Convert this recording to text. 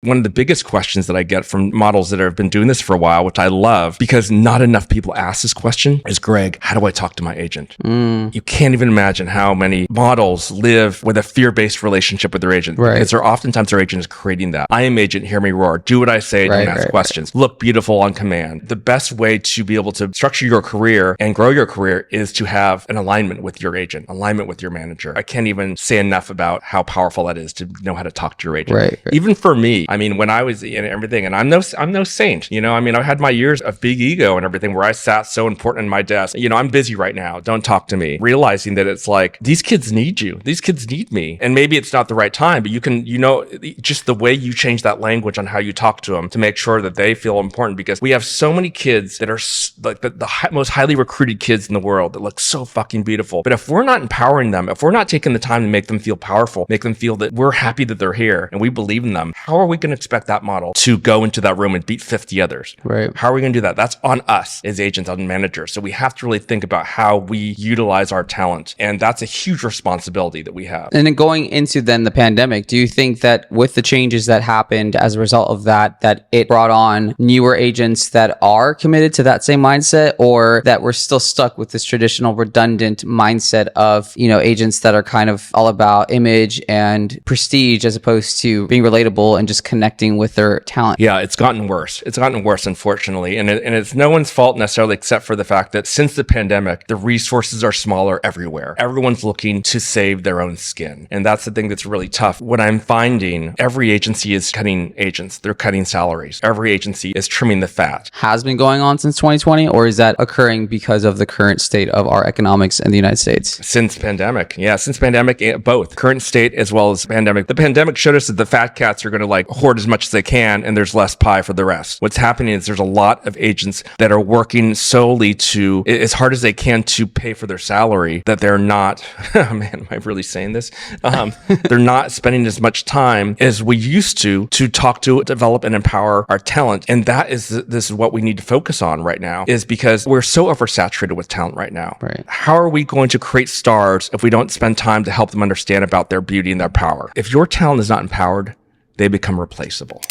One of the biggest questions that I get from models that have been doing this for a while, which I love because not enough people ask this question, is, Greg, how do I talk to my agent? You can't even imagine how many models live with a fear-based relationship with their agent. Right. Because often their agent is creating that. I am agent, hear me roar. Do what I say, don't ask questions. Look beautiful on command. The best way to be able to structure your career and grow your career is to have an alignment with your agent, alignment with your manager. I can't even say enough about how powerful that is to know how to talk to your agent. Right. Even for me, I mean, when I was in everything, and I'm no saint, you know, I mean, I had my years of big ego and everything where I sat so important in my desk, you know, I'm busy right now, don't talk to me. Realizing that it's like, these kids need you. These kids need me. And maybe it's not the right time, but you can, you know, just the way you change that language on how you talk to them to make sure that they feel important, because we have so many kids that are like the most highly recruited kids in the world that look so fucking beautiful. But if we're not empowering them, if we're not taking the time to make them feel powerful, make them feel that we're happy that they're here and we believe in them, how are we going to expect that model to go into that room and beat 50 others? Right. How are we going to do that? That's on us as agents and managers. So we have to really think about how we utilize our talent. And that's a huge responsibility that we have. And then going into then the pandemic, do you think that with the changes that happened as a result of that it brought on newer agents that are committed to that same mindset, or that we're still stuck with this traditional redundant mindset of, you know, agents that are kind of all about image and prestige as opposed to being relatable and just connecting with their talent? Yeah, it's gotten worse. It's gotten worse, unfortunately. And it's no one's fault necessarily, except for the fact that since the pandemic, the resources are smaller everywhere. Everyone's looking to save their own skin. And that's the thing that's really tough. What I'm finding, every agency is cutting agents. They're cutting salaries. Every agency is trimming the fat. Has been going on since 2020, or is that occurring because of the current state of our economics in the United States? Since pandemic. Yeah, since pandemic, both. Current state as well as pandemic. The pandemic showed us that the fat cats are going to like hoard as much as they can and there's less pie for the rest. What's happening is there's a lot of agents that are working solely to, as hard as they can, to pay for their salary, that they're not, man, am I really saying this? They're not spending as much time as we used to talk to, develop, and empower our talent. And that is, this is what we need to focus on right now, is because we're so oversaturated with talent right now. Right. How are we going to create stars if we don't spend time to help them understand about their beauty and their power? If your talent is not empowered, they become replaceable.